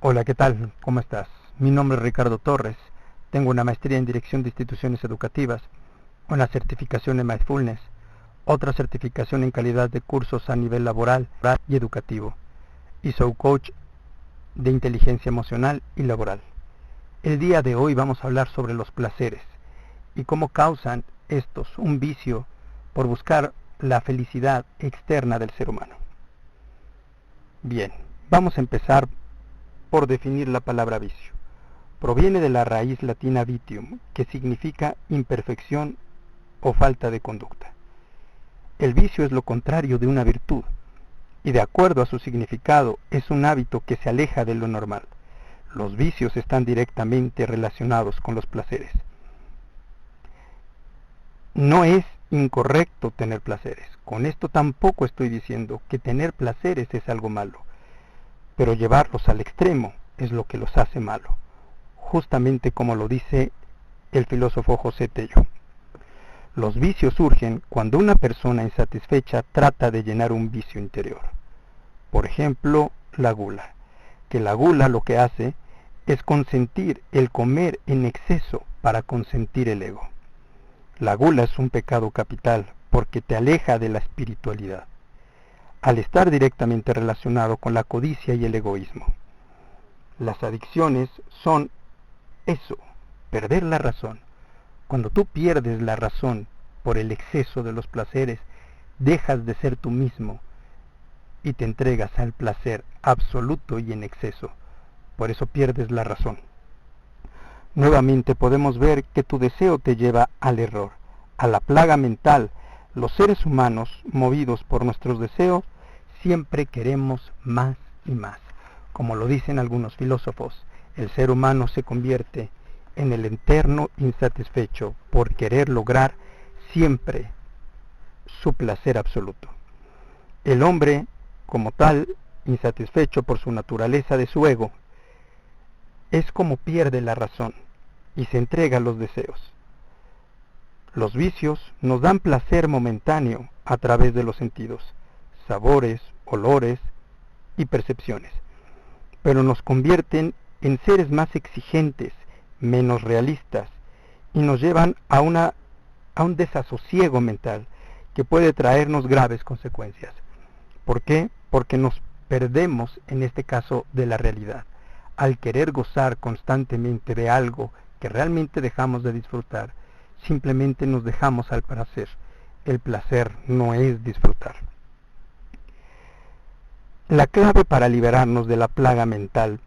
Hola, ¿qué tal? ¿Cómo estás? Mi nombre es Ricardo Torres. Tengo una maestría en Dirección de Instituciones Educativas, una certificación en Mindfulness, otra certificación en calidad de cursos a nivel laboral y educativo, y soy coach de inteligencia emocional y laboral. El día de hoy vamos a hablar sobre los placeres y cómo causan estos un vicio por buscar la felicidad externa del ser humano. Bien, vamos a empezar por definir la palabra vicio. Proviene de la raíz latina vitium, que significa imperfección o falta de conducta. El vicio es lo contrario de una virtud, y de acuerdo a su significado es un hábito que se aleja de lo normal. Los vicios están directamente relacionados con los placeres. No es incorrecto tener placeres. Con esto tampoco estoy diciendo que tener placeres es algo malo, pero llevarlos al extremo es lo que los hace malo, justamente como lo dice el filósofo José Tello. Los vicios surgen cuando una persona insatisfecha trata de llenar un vicio interior. Por ejemplo, la gula. Que la gula lo que hace es consentir el comer en exceso para consentir el ego. La gula es un pecado capital porque te aleja de la espiritualidad, al estar directamente relacionado con la codicia y el egoísmo. Las adicciones son eso, perder la razón. Cuando tú pierdes la razón por el exceso de los placeres, dejas de ser tú mismo y te entregas al placer absoluto y en exceso. Por eso pierdes la razón. Nuevamente podemos ver que tu deseo te lleva al error, a la plaga mental. Los seres humanos, movidos por nuestros deseos, siempre queremos más y más. Como lo dicen algunos filósofos, el ser humano se convierte en el eterno insatisfecho por querer lograr siempre su placer absoluto. El hombre, como tal, insatisfecho por su naturaleza de su ego, es como pierde la razón y se entrega a los deseos. Los vicios nos dan placer momentáneo a través de los sentidos, sabores, olores y percepciones, pero nos convierten en seres más exigentes, menos realistas, y nos llevan a un desasosiego mental que puede traernos graves consecuencias. ¿Por qué? Porque nos perdemos, en este caso, de la realidad. Al querer gozar constantemente de algo que realmente dejamos de disfrutar, simplemente nos dejamos al placer. El placer no es disfrutar. La clave para liberarnos de la plaga mental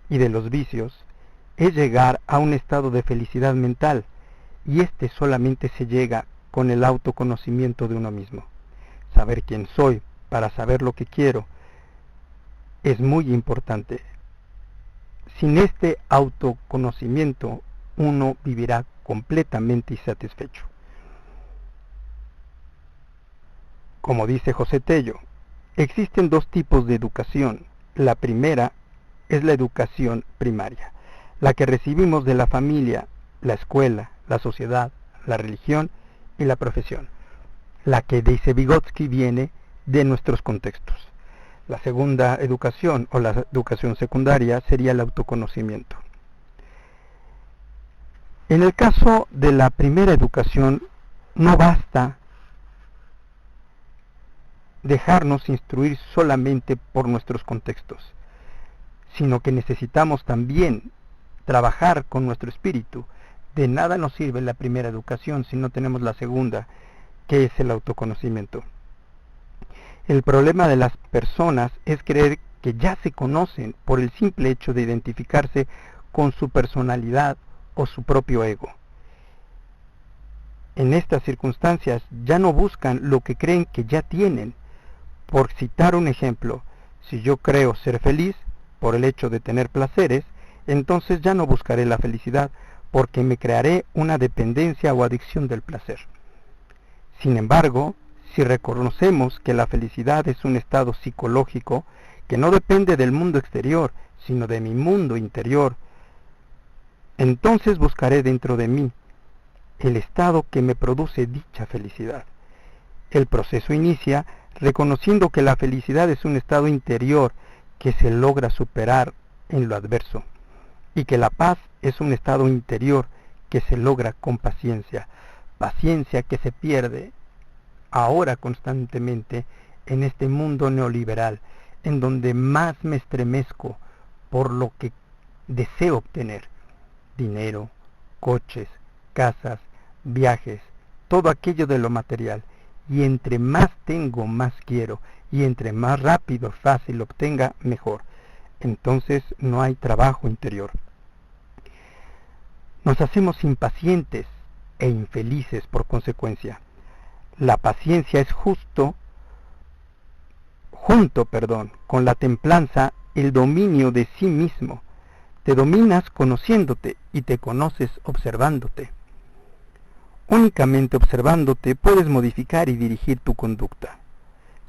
y de los vicios es llegar a un estado de felicidad mental, y este solamente se llega con el autoconocimiento de uno mismo. Saber quién soy para saber lo que quiero es muy importante. Sin este autoconocimiento, uno vivirá completamente insatisfecho. Como dice José Tello, existen dos tipos de educación. La primera es la educación primaria, la que recibimos de la familia, la escuela, la sociedad, la religión y la profesión. La que dice Vygotsky viene de nuestros contextos. La segunda educación o la educación secundaria sería el autoconocimiento. En el caso de la primera educación, no basta dejarnos instruir solamente por nuestros contextos, sino que necesitamos también trabajar con nuestro espíritu. De nada nos sirve la primera educación si no tenemos la segunda, que es el autoconocimiento. El problema de las personas es creer que ya se conocen por el simple hecho de identificarse con su personalidad o su propio ego. En estas circunstancias ya no buscan lo que creen que ya tienen. Por citar un ejemplo, si yo creo ser feliz por el hecho de tener placeres, entonces ya no buscaré la felicidad porque me crearé una dependencia o adicción del placer. Sin embargo, si reconocemos que la felicidad es un estado psicológico que no depende del mundo exterior, sino de mi mundo interior, entonces buscaré dentro de mí el estado que me produce dicha felicidad. El proceso inicia reconociendo que la felicidad es un estado interior que se logra superar en lo adverso, y que la paz es un estado interior que se logra con paciencia, paciencia que se pierde ahora constantemente en este mundo neoliberal, en donde más me estremezco por lo que deseo obtener: dinero, coches, casas, viajes, todo aquello de lo material. Y entre más tengo, más quiero, y entre más rápido, fácil obtenga, mejor. Entonces no hay trabajo interior. Nos hacemos impacientes e infelices por consecuencia. La paciencia es junto con la templanza, el dominio de sí mismo. Te dominas conociéndote y te conoces observándote. Únicamente observándote puedes modificar y dirigir tu conducta.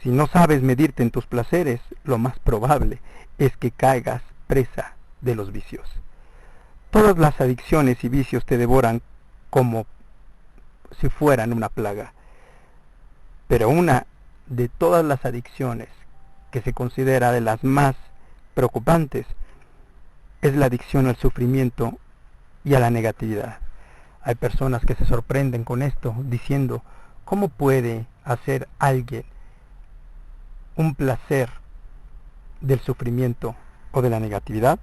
Si no sabes medirte en tus placeres, lo más probable es que caigas presa de los vicios. Todas las adicciones y vicios te devoran como si fueran una plaga. Pero una de todas las adicciones que se considera de las más preocupantes es la adicción al sufrimiento y a la negatividad. Hay personas que se sorprenden con esto, diciendo: ¿cómo puede hacer alguien un placer del sufrimiento o de la negatividad?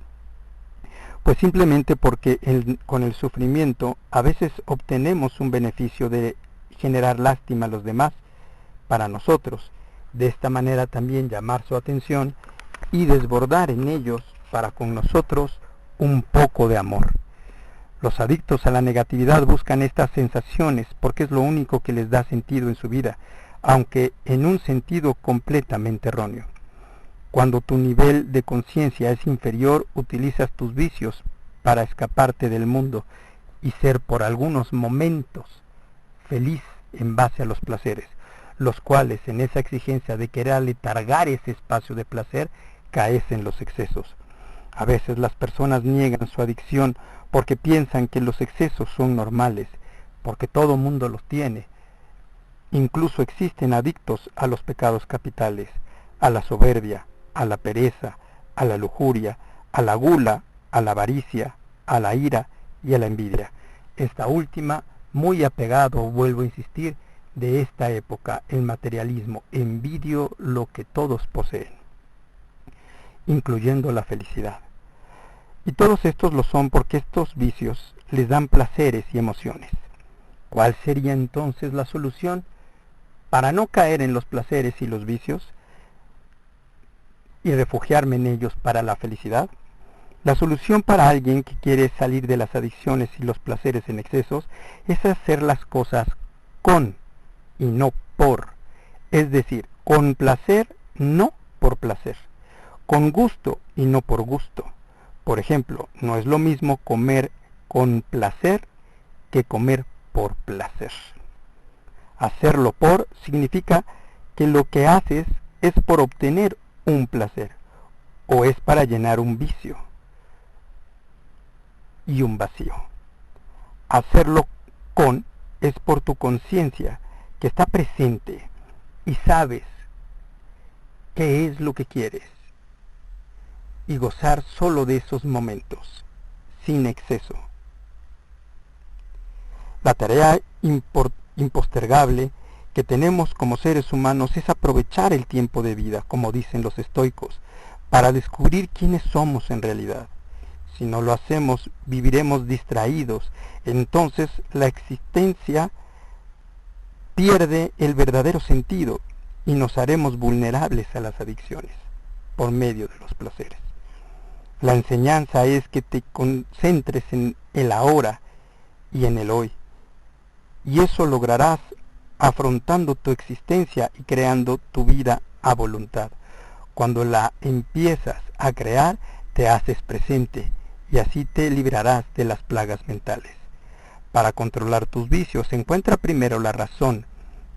Pues simplemente porque con el sufrimiento a veces obtenemos un beneficio de generar lástima a los demás para nosotros. De esta manera también llamar su atención y desbordar en ellos para con nosotros un poco de amor. Los adictos a la negatividad buscan estas sensaciones porque es lo único que les da sentido en su vida, aunque en un sentido completamente erróneo. Cuando tu nivel de conciencia es inferior, utilizas tus vicios para escaparte del mundo y ser por algunos momentos feliz en base a los placeres, los cuales en esa exigencia de querer aletargar ese espacio de placer, caes en los excesos. A veces las personas niegan su adicción porque piensan que los excesos son normales, porque todo mundo los tiene. Incluso existen adictos a los pecados capitales, a la soberbia, a la pereza, a la lujuria, a la gula, a la avaricia, a la ira y a la envidia. Esta última muy apegado, vuelvo a insistir, de esta época, el materialismo. Envidio lo que todos poseen, incluyendo la felicidad. Y todos estos lo son porque estos vicios les dan placeres y emociones. ¿Cuál sería entonces la solución para no caer en los placeres y los vicios y refugiarme en ellos para la felicidad? La solución para alguien que quiere salir de las adicciones y los placeres en excesos es hacer las cosas con y no por. Es decir, con placer, no por placer. Con gusto y no por gusto. Por ejemplo, no es lo mismo comer con placer que comer por placer. Hacerlo por significa que lo que haces es por obtener un placer o es para llenar un vicio y un vacío. Hacerlo con es por tu conciencia que está presente y sabes qué es lo que quieres y gozar solo de esos momentos, sin exceso. La tarea impostergable que tenemos como seres humanos es aprovechar el tiempo de vida, como dicen los estoicos, para descubrir quiénes somos en realidad. Si no lo hacemos, viviremos distraídos. Entonces la existencia pierde el verdadero sentido y nos haremos vulnerables a las adicciones por medio de los placeres. La enseñanza es que te concentres en el ahora y en el hoy. Y eso lograrás afrontando tu existencia y creando tu vida a voluntad. Cuando la empiezas a crear, te haces presente y así te librarás de las plagas mentales. Para controlar tus vicios, encuentra primero la razón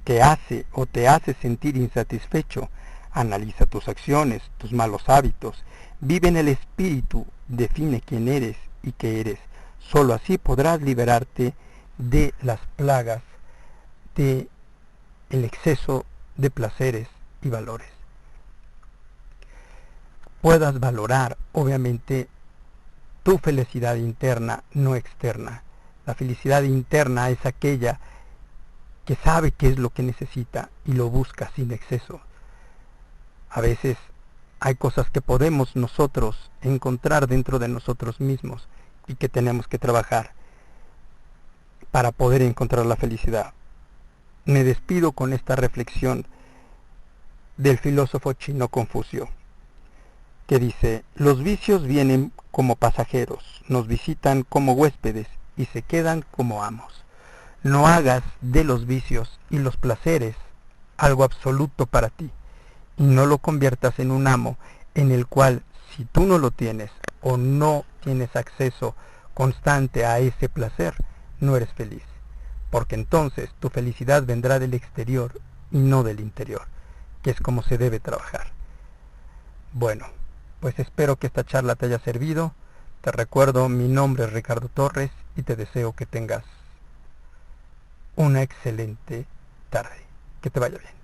que hace o te hace sentir insatisfecho. Analiza tus acciones, tus malos hábitos. Vive en el espíritu, define quién eres y qué eres. Solo así podrás liberarte de las plagas de el exceso de placeres y valores. puedas valorar, obviamente, tu felicidad interna, no externa. La felicidad interna es aquella que sabe qué es lo que necesita y lo busca sin exceso. A veces hay cosas que podemos nosotros encontrar dentro de nosotros mismos y que tenemos que trabajar para poder encontrar la felicidad. Me despido con esta reflexión del filósofo chino Confucio, que dice: los vicios vienen como pasajeros, nos visitan como huéspedes y se quedan como amos. No hagas de los vicios y los placeres algo absoluto para ti, y no lo conviertas en un amo en el cual, si tú no lo tienes o no tienes acceso constante a ese placer, no eres feliz, porque entonces tu felicidad vendrá del exterior y no del interior, que es como se debe trabajar. Bueno, pues espero que esta charla te haya servido. Te recuerdo, mi nombre es Ricardo Torres y te deseo que tengas una excelente tarde. Que te vaya bien.